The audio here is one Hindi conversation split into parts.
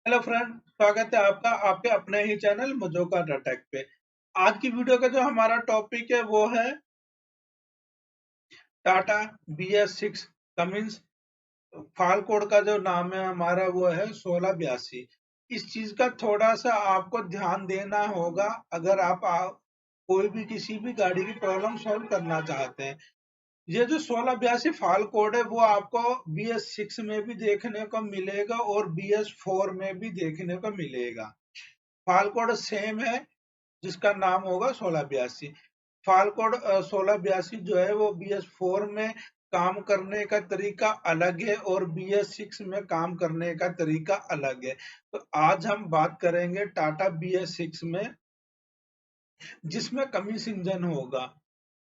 हेलो फ्रेंड, स्वागत है आपका आपके अपने ही चैनल मजोका टेक पे। आज की वीडियो का जो हमारा टॉपिक है वो है टाटा BS6 कमिंस। फाल कोड का जो नाम है हमारा वो है 1682। इस चीज का थोड़ा सा आपको ध्यान देना होगा अगर कोई भी किसी भी गाड़ी की प्रॉब्लम सॉल्व करना चाहते हैं। ये जो 1682 फाल कोड है वो आपको BS6 में भी देखने को मिलेगा और BS4 में भी देखने को मिलेगा। फाल कोड सेम है जिसका नाम होगा 1682। फाल कोड 1682 जो है वो BS4 में काम करने का तरीका अलग है और BS6 में काम करने का तरीका अलग है। तो आज हम बात करेंगे टाटा BS6 में जिसमें कमिंस इंजन होगा।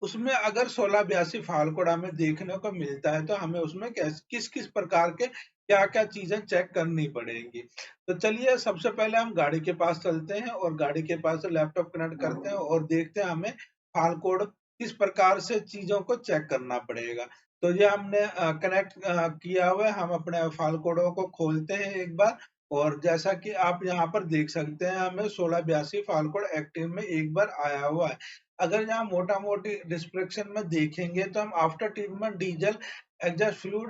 उसमें अगर 1682 फाल कोड हमें देखने को मिलता है तो हमें उसमें किस किस प्रकार के क्या क्या चीजें चेक करनी पड़ेंगी। तो चलिए सबसे पहले हम गाड़ी के पास चलते हैं और गाड़ी के पास लैपटॉप कनेक्ट करते हैं और देखते हैं हमें फाल कोड किस प्रकार से चीजों को चेक करना पड़ेगा। तो ये हमने कनेक्ट किया हुआ है। हम अपने फाल कोडों को खोलते हैं एक बार और जैसा कि आप यहाँ पर देख सकते हैं हमें 1682 फाल कोड एक्टिव में एक बार आया हुआ है। अगर यहाँ मोटा मोटी डिस्क्रिप्शन में देखेंगे तो हम after treatment diesel exhaust fluid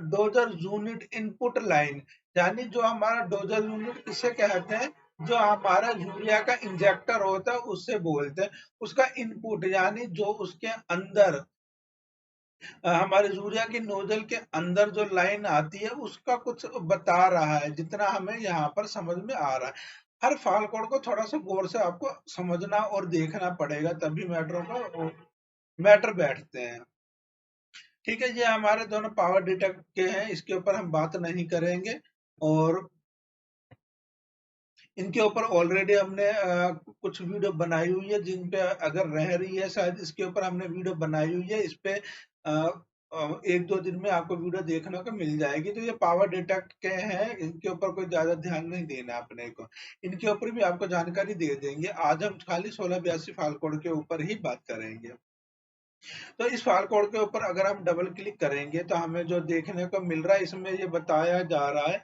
dozer unit input line, यानी जो हमारा डोजर यूनिट किसे कहते हैं, जो हमारा यूरिया का इंजेक्टर होता है उससे बोलते हैं। उसका इनपुट यानी जो उसके अंदर हमारे यूरिया की नोजल के अंदर जो लाइन आती है उसका कुछ बता रहा है, जितना हमें यहाँ पर समझ में आ रहा है। हर फाल कोड को थोड़ा सा गौर से आपको समझना और देखना पड़ेगा तभी मैटर बैठते हैं। ठीक है, ये हमारे दोनों पावर डिटेक्ट के हैं, इसके ऊपर हम बात नहीं करेंगे। और इनके ऊपर ऑलरेडी हमने कुछ वीडियो बनाई हुई है जिन पे अगर रह रही है शायद इसके ऊपर हमने वीडियो बनाई हुई है। इस पे एक दो दिन में आपको वीडियो देखने को मिल जाएगी। तो ये पावर डिटेक्ट के हैं, इनके ऊपर कोई ज्यादा ध्यान नहीं देना अपने को। इनके ऊपर भी आपको जानकारी दे देंगे। आज हम खाली 1682 फाल कोड के ऊपर ही बात करेंगे। तो इस फाल कोड के ऊपर अगर हम डबल क्लिक करेंगे तो हमें जो देखने को मिल रहा है इसमें ये बताया जा रहा है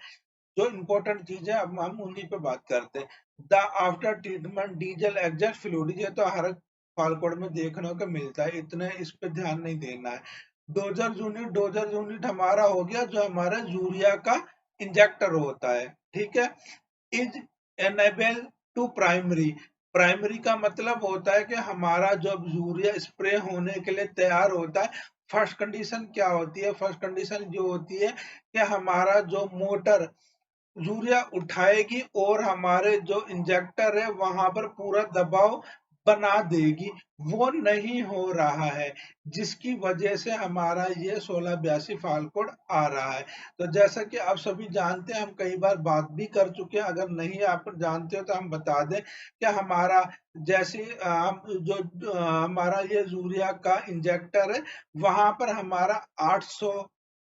जो इम्पोर्टेंट चीज है। अब हम उन्हीं पे बात करते हैं। The after treatment diesel exhaust fluid, ये तो हर फाल कोड में देखने को मिलता है, इतने इस पे ध्यान नहीं देना है। डोजर यूनिट हमारा हो गया जो हमारा यूरिया का इंजेक्टर होता है। ठीक है, is enable to primary. Primary का मतलब होता है कि हमारा जब यूरिया स्प्रे होने के लिए तैयार होता है, फर्स्ट कंडीशन क्या होती है? फर्स्ट कंडीशन जो होती है कि हमारा जो मोटर यूरिया उठाएगी और हमारे जो इंजेक्टर है वहां पर पूरा दबाव बना देगी, वो नहीं हो रहा है, जिसकी वजह से हमारा ये 1682 फाल कोड आ रहा है। तो जैसा कि आप सभी जानते हैं, हम कई बार बात भी कर चुके हैं, अगर नहीं आप जानते हो तो हम बता दें कि हमारा जैसे हम हमारा ये यूरिया का इंजेक्टर है वहां पर हमारा 800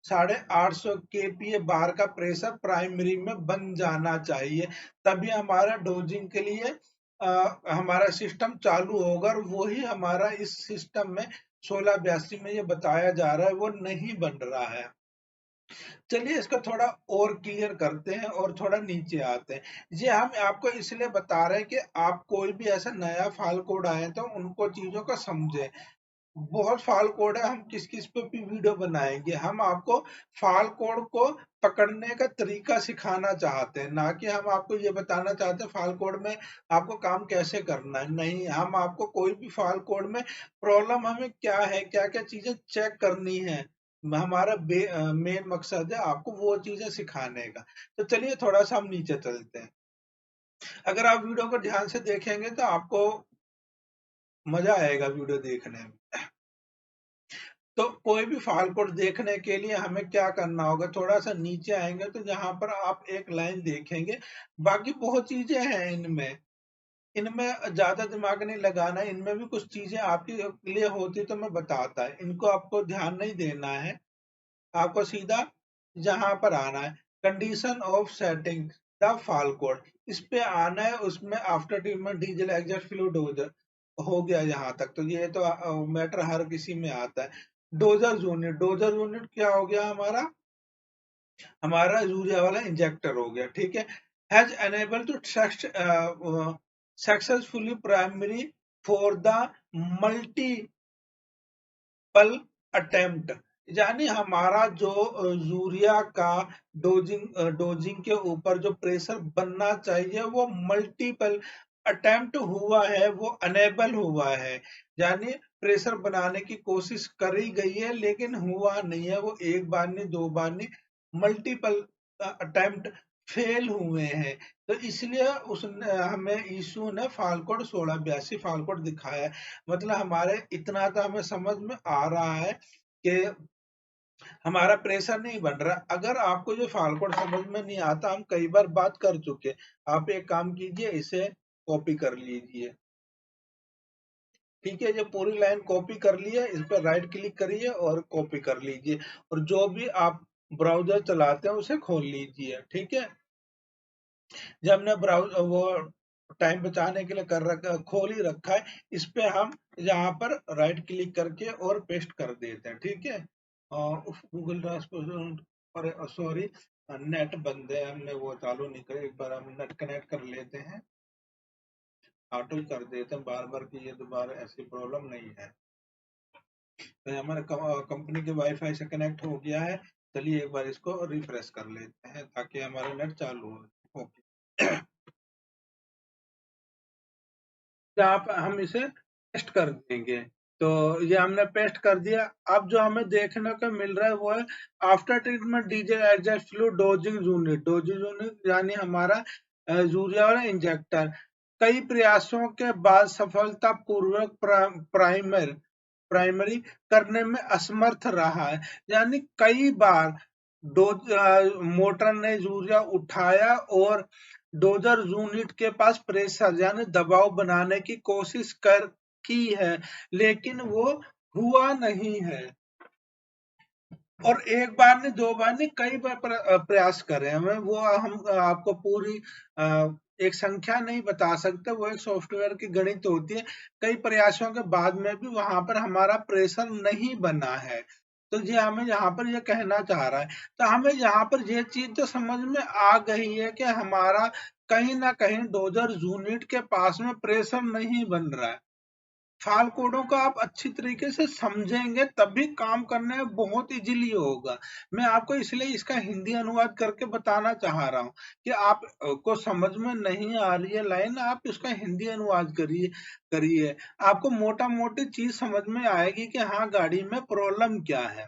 850 kPa बार का प्रेशर प्राइमरी में बन जाना चाहिए, तभी हमारा डोजिंग के लिए हमारा सिस्टम चालू होगा। और वही हमारा इस सिस्टम में 1682 में ये बताया जा रहा है वो नहीं बन रहा है। चलिए इसको थोड़ा और क्लियर करते हैं और थोड़ा नीचे आते हैं। ये हम आपको इसलिए बता रहे हैं कि आप कोई भी ऐसा नया फाइल कोड आए तो उनको चीजों को समझें। बहुत फाल कोड है, हम किस किस पे भी वीडियो बनाएंगे। हम आपको फाल कोड को पकड़ने का तरीका सिखाना चाहते हैं, ना कि हम आपको ये बताना चाहते हैं फाल कोड में आपको काम कैसे करना है। नहीं, हम आपको कोई भी फाल कोड में प्रॉब्लम हमें क्या है, क्या क्या चीजें चेक करनी है, हमारा मेन मकसद है आपको वो चीजें सिखाने का। तो चलिए थोड़ा सा हम नीचे चलते हैं। अगर आप वीडियो को ध्यान से देखेंगे तो आपको मजा आएगा वीडियो देखने में। तो कोई भी फाइल कोड देखने के लिए हमें क्या करना होगा, थोड़ा सा नीचे आएंगे तो यहाँ पर आप एक लाइन देखेंगे। बाकी बहुत चीजें हैं इनमें, इनमें ज्यादा दिमाग नहीं लगाना है। इनमें भी कुछ चीजें आपके लिए होती तो मैं बताता है, इनको आपको ध्यान नहीं देना है। आपको सीधा यहाँ पर आना है, condition of setting the file code, इस पे आना है। उसमें after treatment diesel exhaust fluid हो गया यहाँ तक, तो ये तो मैटर हर किसी में आता है। डोजर यूनिट क्या हो गया हमारा? हमारा यूरिया वाला इंजेक्टर हो गया। ठीक है, has enabled to successfully primary for the multiple attempt, यानी हमारा जो यूरिया का डोजिंग के ऊपर जो प्रेशर बनना चाहिए वो मल्टीपल अटेम्प्ट हुआ है, वो अनेबल हुआ है, यानी प्रेशर बनाने की कोशिश करी गई है लेकिन हुआ नहीं है, वो एक बार नहीं, दो बार नहीं, मल्टीपल अटेम्प्ट फेल हुए हैं। तो इसलिए उसने हमें ईशू ने फाल्कोड 1682 फाल्कोड दिखाया है। मतलब हमारे इतना तो हमें समझ में आ रहा है कि हमारा प्रेशर नहीं बन रहा। अगर आपको जो फाल्कोड समझ में नहीं आता, हम कई बार बात कर चुके, आप एक काम कीजिए, इसे कॉपी कर लीजिए, ठीक है। ये पूरी लाइन कॉपी कर ली है, इस पर राइट क्लिक करिए और कॉपी कर लीजिए, और जो भी आप ब्राउजर चलाते हैं उसे खोल लीजिए, ठीक है। जब हमने ब्राउज वो टाइम बचाने के लिए कर रखा, खोल ही रखा है, इस पे हम यहाँ पर राइट क्लिक करके और पेस्ट कर देते हैं, ठीक है। गूगल ट्रांसपोर्ट, और सॉरी, नेट बंद है, हमने वो चालू नहीं कर, एक बार हम नेट कनेक्ट कर लेते हैं, ऑटो ही कर देते हैं, बार बार की ये दोबारा ऐसी प्रॉब्लम नहीं है। तो हमारे कंपनी के वाईफाई से कनेक्ट हो गया है। चलिए एक बार इसको रिफ्रेश कर लेते हैं ताकि हमारा नेट चालू हो। ओके, यहाँ पे हम इसे पेस्ट कर देंगे। तो ये हमने पेस्ट कर दिया। अब जो हमें देखने को मिल रहा है वो है after treatment diesel adjust fluid dosing unit यानी हमारा यूरिया वाला इंजेक्टर कई प्रयासों के बाद सफलतापूर्वक प्राइमरी करने में असमर्थ रहा है। यानी कई बार मोटर ने यूरिया उठाया और डोजर यूनिट के पास प्रेशर यानी दबाव बनाने की कोशिश कर की है, लेकिन वो हुआ नहीं है। और एक बार नहीं, दो बार नहीं, कई बार प्रयास कर रहे हैं। वो हम आपको पूरी एक संख्या नहीं बता सकते, वो एक सॉफ्टवेयर की गणित होती है। कई प्रयासों के बाद में भी वहां पर हमारा प्रेशर नहीं बना है। तो ये हमें यहाँ पर ये कहना चाह रहा है। तो हमें यहाँ पर ये चीज तो समझ में आ गई है कि हमारा कहीं ना कहीं डोजर यूनिट के पास में प्रेशर नहीं बन रहा है। फाल कोडों को आप अच्छी तरीके से समझेंगे तभी काम करने में बहुत इजीली होगा। मैं आपको इसलिए इसका हिंदी अनुवाद करके बताना चाह रहा हूँ कि आप को समझ में नहीं आ रही है लाइन, आप इसका हिंदी अनुवाद करिए करिए आपको मोटा मोटी चीज समझ में आएगी कि हाँ गाड़ी में प्रॉब्लम क्या है।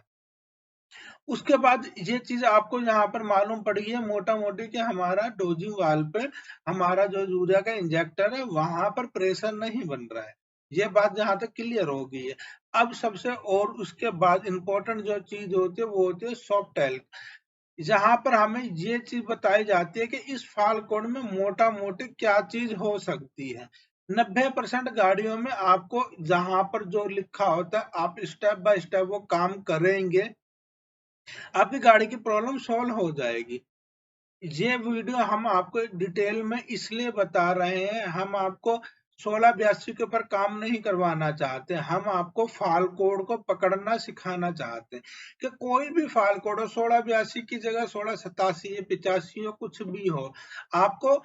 उसके बाद ये चीज आपको यहाँ पर मालूम पड़ी है मोटा मोटी कि हमारा डोजिंग वाल्व पे हमारा जो यूरिया का इंजेक्टर है वहां पर प्रेशर नहीं बन रहा है। ये बात जहां तक क्लियर हो गई है। अब सबसे और उसके बाद इंपॉर्टेंट जो चीज होती है वो होती है सॉफ्ट टैल्क, जहां पर हमें ये चीज बताई जाती है कि इस फाल कोड में मोटा मोटी क्या चीज हो सकती है। 90% गाड़ियों में आपको जहां पर जो लिखा होता है आप स्टेप बाय स्टेप वो काम करेंगे, आपकी गाड़ी की प्रॉब्लम सॉल्व हो जाएगी। ये वीडियो हम आपको डिटेल में इसलिए बता रहे हैं, हम आपको 1682 के ऊपर काम नहीं करवाना चाहते, हम आपको फाल कोड को पकड़ना सिखाना चाहते हैं कि कोई भी फाल कोड हो, 1682 की जगह 1687 85 हो, कुछ भी हो, आपको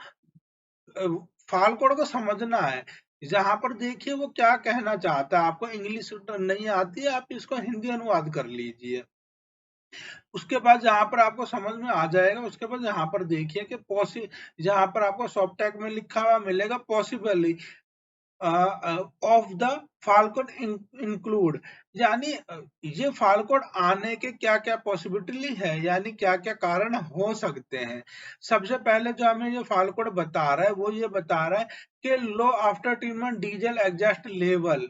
फाल कोड को समझना है। जहां पर देखिए वो क्या कहना चाहता है, आपको इंग्लिश नहीं आती है, आप इसको हिंदी अनुवाद कर लीजिए। उसके बाद जहां पर आपको समझ में आ जाएगा, उसके बाद यहाँ पर देखिए कि जहां पर आपको सॉफ्टटेक में लिखा हुआ मिलेगा पॉसिबली ऑफ द फाल्कोड इंक्लूड, यानी ये फाल्कोड आने के क्या क्या पॉसिबिलिटी है, यानी क्या क्या कारण हो सकते हैं। सबसे पहले जो हमें ये फाल्कोड बता रहा है वो ये बता रहा है कि low after treatment diesel exhaust level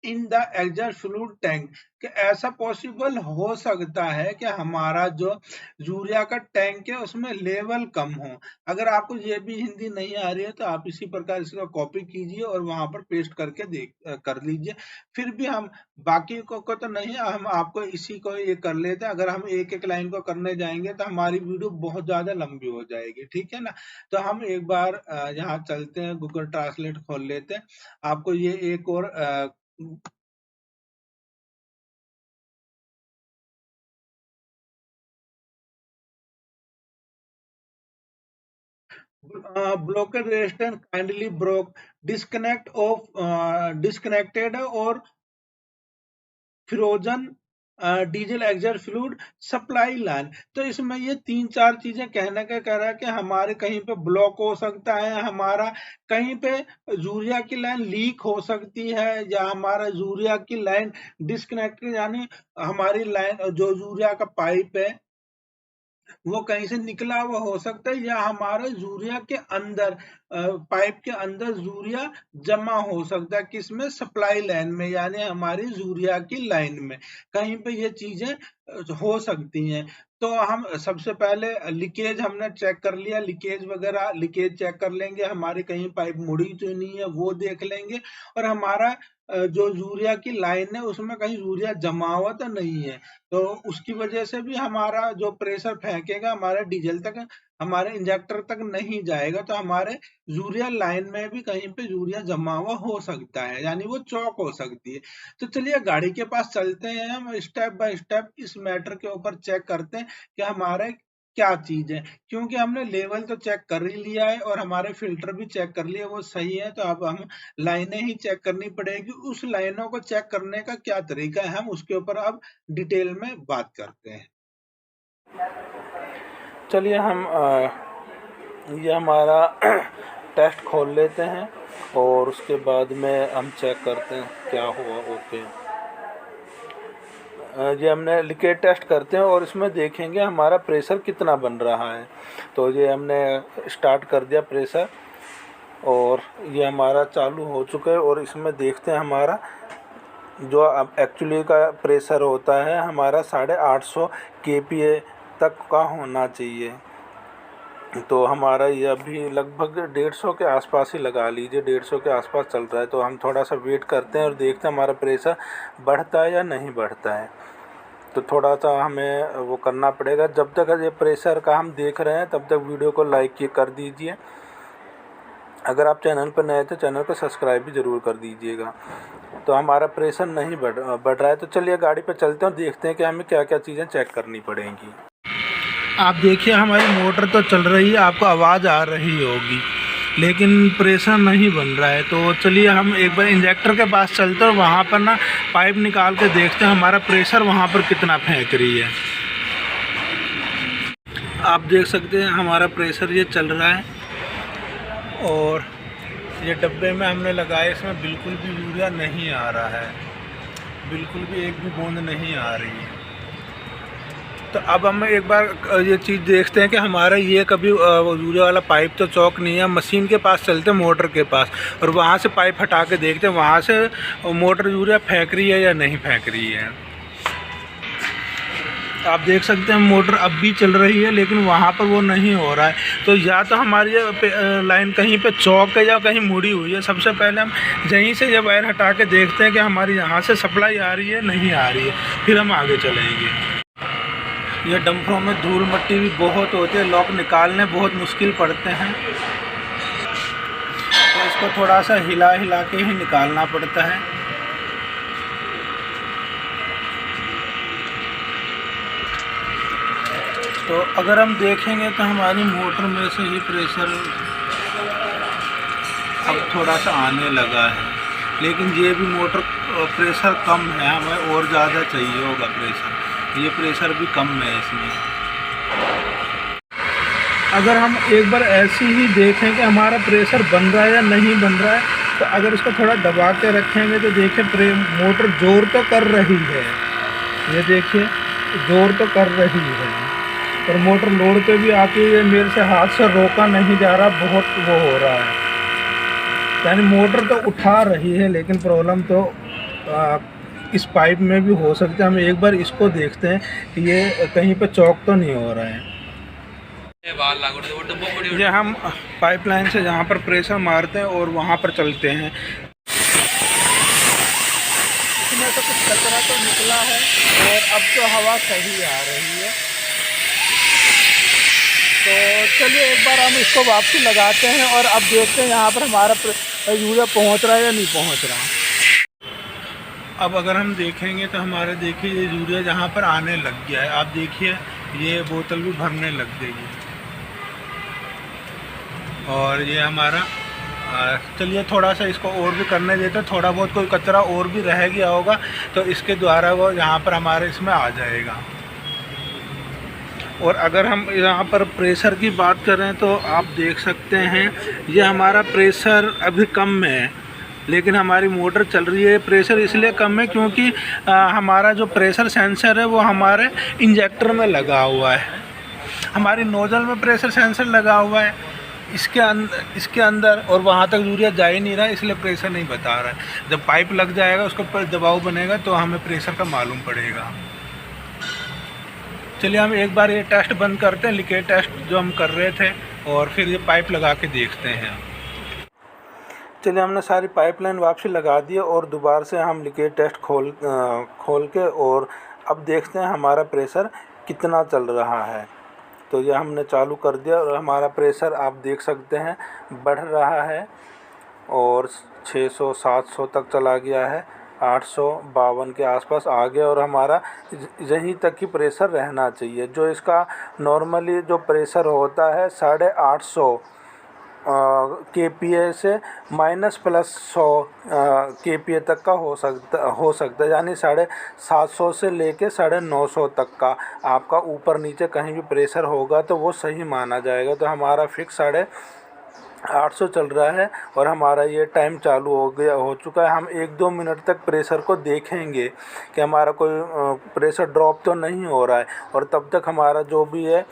in the exhaust fluid tank, कि ऐसा पॉसिबल हो सकता है कि हमारा जो यूरिया का टैंक है उसमें लेवल कम हो। अगर आपको ये भी हिंदी नहीं आ रही है तो आप इसी प्रकार इसका कॉपी कीजिए और वहां पर पेस्ट करके कर लीजिए। फिर भी हम बाकी को तो नहीं, हम आपको इसी को ये कर लेते हैं। अगर हम एक एक लाइन को करने जाएंगे तो हमारी वीडियो बहुत ज्यादा लंबी हो जाएगी, ठीक है ना। तो हम एक बार यहाँ चलते हैं, गूगल ट्रांसलेट खोल लेते हैं। आपको ये एक और Blockade resistant kindly broke, disconnected or frozen diesel exhaust fluid supply line. तो इसमें ये 3-4 चीजें कहने का कह रहा है कि हमारे कहीं पे ब्लॉक हो सकता है, हमारा कहीं पे यूरिया की लाइन लीक हो सकती है, या हमारा यूरिया की लाइन डिस्कनेक्टेड, यानी हमारी लाइन जो यूरिया का पाइप है वो कहीं से निकला हुआ हो सकता है, या हमारे यूरिया के अंदर पाइप के अंदर यूरिया जमा हो सकता है, किसमें, सप्लाई लाइन में, यानी हमारी यूरिया की लाइन में कहीं पे ये चीजें हो सकती हैं। तो हम सबसे पहले लीकेज हमने चेक कर लिया, लीकेज वगैरह लीकेज चेक कर लेंगे, हमारी कहीं पाइप मुड़ी तो नहीं है वो देख लेंगे, और हमारा जो यूरिया की लाइन है उसमें कहीं यूरिया जमा हुआ तो नहीं है, तो उसकी वजह से भी हमारा जो प्रेशर फेंकेगा हमारे डीजल तक, हमारे इंजेक्टर तक नहीं जाएगा, तो हमारे यूरिया लाइन में भी कहीं पे यूरिया जमा हुआ हो सकता है, यानी वो चौक हो सकती है। तो चलिए गाड़ी के पास चलते हैं, हम स्टेप बाय स्टेप इस मैटर के ऊपर चेक करते हैं कि हमारे क्या चीज है, क्योंकि हमने लेवल तो चेक कर ही लिया है और हमारे फिल्टर भी चेक कर लिए वो सही है, तो अब हम लाइनें ही चेक करनी पड़ेगी। उस लाइनों को चेक करने का क्या तरीका है, हम उसके ऊपर अब डिटेल में बात करते हैं। चलिए हम ये हमारा टेस्ट खोल लेते हैं और उसके बाद में हम चेक करते हैं क्या हुआ। ओके, ये हमने लीकेज टेस्ट करते हैं और इसमें देखेंगे हमारा प्रेशर कितना बन रहा है। तो ये हमने स्टार्ट कर दिया प्रेशर और ये हमारा चालू हो चुका है, और इसमें देखते हैं हमारा जो एक्चुअली का प्रेशर होता है हमारा 850 kPa तक का होना चाहिए। तो हमारा ये अभी लगभग 150 के आसपास ही लगा लीजिए, 150 के आसपास चल रहा है। तो हम थोड़ा सा वेट करते हैं और देखते हैं हमारा प्रेशर बढ़ता है या नहीं बढ़ता है। तो थोड़ा सा हमें वो करना पड़ेगा। जब तक ये प्रेशर का हम देख रहे हैं तब तक वीडियो को लाइक कर दीजिए। अगर आप चैनल पर नए थे चैनल को सब्सक्राइब भी ज़रूर कर दीजिएगा। तो हमारा प्रेशर नहीं बढ़ रहा है। तो चलिए गाड़ी पर चलते हैं, देखते हैं कि हमें क्या क्या चीज़ें चेक करनी पड़ेंगी। आप देखिए हमारी मोटर तो चल रही है, आपको आवाज़ आ रही होगी, लेकिन प्रेशर नहीं बन रहा है। तो चलिए हम एक बार इंजेक्टर के पास चलते हैं और वहाँ पर ना पाइप निकाल के देखते हैं हमारा प्रेशर वहाँ पर कितना फेंक रही है। आप देख सकते हैं हमारा प्रेशर ये चल रहा है, और ये डब्बे में हमने लगाया, इसमें बिल्कुल भी यूरिया नहीं आ रहा है, बिल्कुल भी एक भी बूंद नहीं आ रही है। तो अब हम एक बार ये चीज़ देखते हैं कि हमारा ये कभी यूरिया वाला पाइप तो चौक नहीं है। मशीन के पास चलते हैं, मोटर के पास, और वहाँ से पाइप हटा के देखते हैं वहाँ से मोटर यूरिया फेंक रही है या नहीं फेंक रही है। आप देख सकते हैं मोटर अब भी चल रही है, लेकिन वहाँ पर वो नहीं हो रहा है। तो या तो हमारी लाइन कहीं पे चौक है या कहीं मुड़ी हुई है। सबसे पहले हम यहीं से ये वायर हटा के देखते हैं कि हमारी यहाँ से सप्लाई आ रही है नहीं आ रही है, फिर हम आगे चलेंगे। ये डंपरों में धूल मिट्टी भी बहुत होती है, लॉक निकालने बहुत मुश्किल पड़ते हैं, तो इसको थोड़ा सा हिला हिला के ही निकालना पड़ता है। तो अगर हम देखेंगे तो हमारी मोटर में से ही प्रेशर अब थोड़ा सा आने लगा है, लेकिन ये भी मोटर प्रेशर कम है, हमें और ज़्यादा चाहिए होगा प्रेशर। ये प्रेशर भी कम है इसमें। अगर हम एक बार ऐसे ही देखें कि हमारा प्रेशर बन रहा है या नहीं बन रहा है, तो अगर इसको थोड़ा दबा के रखेंगे तो देखिए मोटर जोर तो कर रही है, ये देखिए जोर तो कर रही है, और मोटर लोड पे भी आती है। मेरे से हाथ से रोका नहीं जा रहा, बहुत वो हो रहा है, यानी मोटर तो उठा रही है, लेकिन प्रॉब्लम तो इस पाइप में भी हो सकता है। हम एक बार इसको देखते हैं कि ये कहीं पे चौक तो नहीं हो रहा है। ये हम पाइपलाइन से जहाँ पर प्रेशर मारते हैं और वहाँ पर चलते हैं, इसमें तो कुछ कचरा तो निकला है और अब तो हवा सही आ रही है। तो चलिए एक बार हम इसको वापसी लगाते हैं और अब देखते हैं यहाँ पर हमारा यूरिया पहुँच रहा है या नहीं पहुँच रहा। अब अगर हम देखेंगे तो हमारे देखिए ये यूरिया जहाँ पर आने लग गया है, आप देखिए ये बोतल भी भरने लग गई है। और ये हमारा चलिए थोड़ा सा इसको और भी करने देते हैं, थोड़ा बहुत कोई कचरा और भी रह गया होगा तो इसके द्वारा वो यहाँ पर हमारे इसमें आ जाएगा। और अगर हम यहाँ पर प्रेशर की बात करें तो आप देख सकते हैं ये हमारा प्रेशर अभी कम में है, लेकिन हमारी मोटर चल रही है। प्रेशर इसलिए कम है क्योंकि हमारा जो प्रेशर सेंसर है वो हमारे इंजेक्टर में लगा हुआ है, हमारी नोजल में प्रेशर सेंसर लगा हुआ है इसके अंदर, और वहाँ तक यूरिया जा ही नहीं रहा है, इसलिए प्रेशर नहीं बता रहा है। जब पाइप लग जाएगा उसके ऊपर दबाव बनेगा तो हमें प्रेशर का मालूम पड़ेगा। चलिए हम एक बार ये टेस्ट बंद करते हैं, लीकेज टेस्ट जो हम कर रहे थे, और फिर ये पाइप लगा के देखते हैं। चलिए हमने सारी पाइपलाइन वापसी लगा दी है और दोबारा से हम लीकेज टेस्ट खोल के और अब देखते हैं हमारा प्रेशर कितना चल रहा है। तो ये हमने चालू कर दिया और हमारा प्रेशर आप देख सकते हैं बढ़ रहा है और 600 700 तक चला गया है, 852 के आसपास आ गया, और हमारा यहीं तक ही प्रेशर रहना चाहिए। जो इसका नॉर्मली जो प्रेशर होता है 850 KPA से -+100 KPA तक का हो सकता है, यानी 750 से लेके 950 तक का आपका ऊपर नीचे कहीं भी प्रेशर होगा तो वो सही माना जाएगा। तो हमारा फिक्स 850 चल रहा है और हमारा ये टाइम चालू हो चुका है। हम 1-2 मिनट तक प्रेशर को देखेंगे कि हमारा कोई प्रेशर ड्रॉप तो नहीं हो रहा है, और तब तक हमारा जो भी है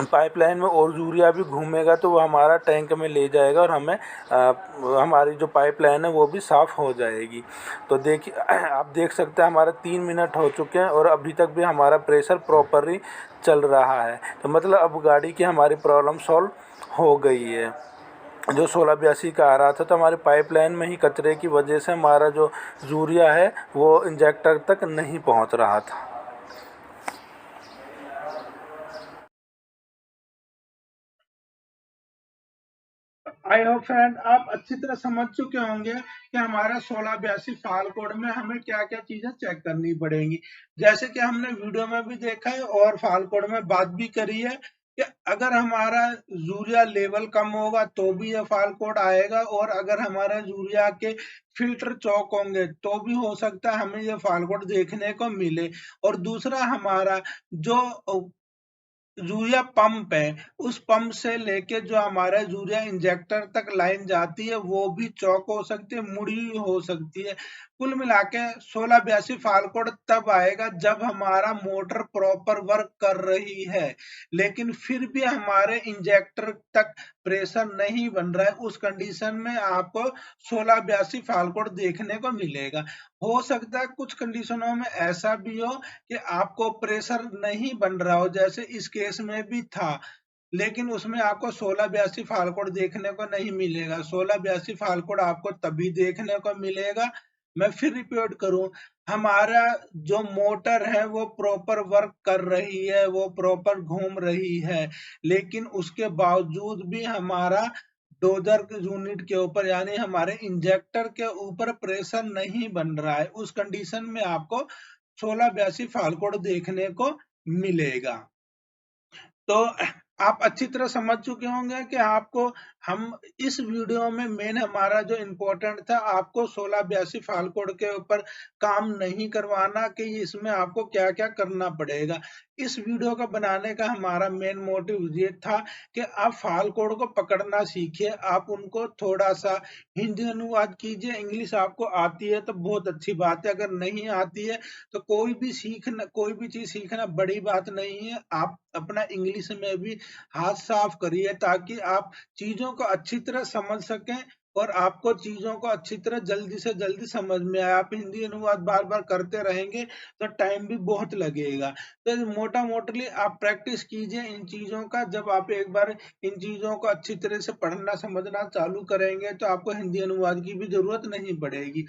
पाइपलाइन में और यूरिया भी घूमेगा तो वो हमारा टैंक में ले जाएगा और हमें हमारी जो पाइपलाइन है वो भी साफ़ हो जाएगी। तो देखिए आप देख सकते हैं हमारा 3 मिनट हो चुके हैं और अभी तक भी हमारा प्रेशर प्रॉपरली चल रहा है। तो मतलब अब गाड़ी की हमारी प्रॉब्लम सॉल्व हो गई है। जो 1682 का आ रहा था तो हमारे पाइपलाइन में ही कचरे की वजह से हमारा जो यूरिया है वो इंजेक्टर तक नहीं पहुंच रहा था। आई होप फ्रेंड आप अच्छी तरह समझ चुके होंगे कि हमारा 1682 फाल कोड में हमें क्या क्या चीजें चेक करनी पड़ेंगी। जैसे कि हमने वीडियो में भी देखा है और फाल कोड में बात भी करी है कि अगर हमारा यूरिया लेवल कम होगा तो भी ये फाल कोड आएगा, और अगर हमारा यूरिया के फिल्टर चौक होंगे तो भी हो सकता है हमें ये फाल कोड देखने को मिले। और दूसरा हमारा जो यूरिया पंप है उस पंप से लेके जो हमारा यूरिया इंजेक्टर तक लाइन जाती है वो भी चौक हो सकती है, मुड़ी हुई हो सकती है। कुल मिला के 1682 फाल कोड तब आएगा जब हमारा मोटर प्रॉपर वर्क कर रही है लेकिन फिर भी हमारे इंजेक्टर तक प्रेशर नहीं बन रहा है। उस कंडीशन में आपको 1682 फाल कोड देखने को मिलेगा। हो सकता है कुछ कंडीशनों में ऐसा भी हो कि आपको प्रेशर नहीं बन रहा हो, जैसे इस केस में भी था, लेकिन उसमें आपको 1682 फाल कोड देखने को नहीं मिलेगा। 1682 फाल कोड आपको तभी देखने को मिलेगा, मैं फिर रिपीट करूं, हमारा जो मोटर है वो प्रॉपर वर्क कर रही है, वो प्रॉपर घूम रही है, लेकिन उसके बावजूद भी हमारा डोजर यूनिट के ऊपर यानी हमारे इंजेक्टर के ऊपर प्रेशर नहीं बन रहा है। उस कंडीशन में आपको 1682 फाल कोड देखने को मिलेगा। तो आप अच्छी तरह समझ चुके होंगे कि आपको हम इस वीडियो में मेन हमारा जो इम्पोर्टेंट था आपको 1682 फाल कोड के ऊपर काम नहीं करवाना कि इसमें आपको क्या क्या करना पड़ेगा। इस वीडियो को बनाने का हमारा मेन मोटिव ये था कि आप फाल कोड को पकड़ना सीखिए, आप उनको थोड़ा सा हिंदी अनुवाद कीजिए। इंग्लिश आपको आती है तो बहुत अच्छी बात है, अगर नहीं आती है तो कोई भी चीज सीखना बड़ी बात नहीं है। आप अपना इंग्लिश में भी हाथ साफ करिए ताकि आप चीजों को अच्छी तरह समझ सकें और आपको चीजों को अच्छी तरह जल्दी से जल्दी समझ में आए। आप हिंदी अनुवाद बार बार करते रहेंगे तो टाइम भी बहुत लगेगा। तो मोटा मोटली आप प्रैक्टिस कीजिए इन चीजों का। जब आप एक बार इन चीजों को अच्छी तरह से पढ़ना समझना चालू करेंगे तो आपको हिंदी अनुवाद की भी जरूरत नहीं पड़ेगी।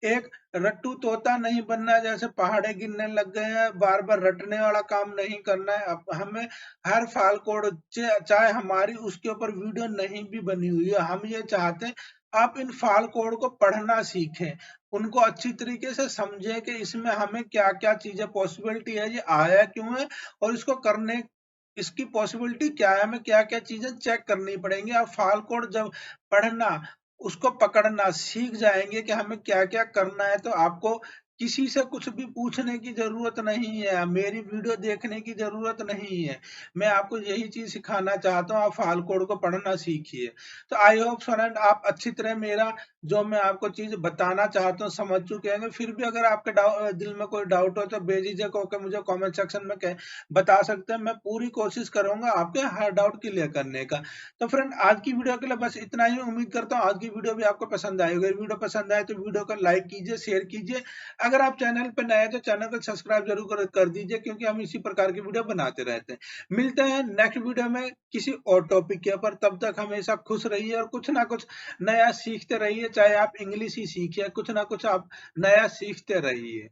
एक रट्टू तोता नहीं बनना, जैसे पहाड़े गिनने लग गए हैं, बार बार रटने वाला काम नहीं करना है। अब हमें हर फाल कोड चाहे हमारी उसके ऊपर वीडियो नहीं भी बनी हुई है, हम ये चाहते हैं आप इन फाल कोड को पढ़ना सीखें, उनको अच्छी तरीके से समझें कि इसमें हमें क्या क्या चीजें पॉसिबिलिटी है, ये आया क्यों है और इसको करने इसकी पॉसिबिलिटी क्या है, हमें क्या-क्या चीज़ें चेक करनी पड़ेंगी। आप फाल कोड जब पढ़ना, उसको पकड़ना सीख जाएँगे कि हमें क्या-क्या करना है, तो आपको किसी से कुछ भी पूछने की ज़रूरत नहीं है, मेरी वीडियो देखने की ज़रूरत नहीं है। मैं आपको यही चीज़ सिखाना चाहता हूँ, आप फाल कोड को पढ़ना सीखिए। तो आई होप फ्रेंड आप अच्छी तरह मेरा जो मैं आपको चीज़ बताना चाहता हूँ समझ चुके होंगे। फिर भी अगर आपके दिल में कोई डाउट हो तो बेझिझक होकर मुझे कमेंट सेक्शन में बता सकते हैं। मैं पूरी कोशिश करूँगा आपके हर डाउट क्लियर करने का। तो फ्रेंड आज की वीडियो के लिए बस इतना ही। उम्मीद करता हूँ आज की वीडियो भी आपको पसंद आई होगी। वीडियो पसंद आए तो वीडियो को लाइक कीजिए, शेयर कीजिए। अगर आप चैनल पर नए हैं तो चैनल को सब्सक्राइब जरूर कर दीजिए, क्योंकि हम इसी प्रकार की वीडियो बनाते रहते हैं। मिलते हैं नेक्स्ट वीडियो में किसी और टॉपिक के ऊपर। तब तक हमेशा खुश रहिए और कुछ ना कुछ नया सीखते रहिए। चाहे आप इंग्लिश ही सीखिए, कुछ ना कुछ आप नया सीखते रहिए।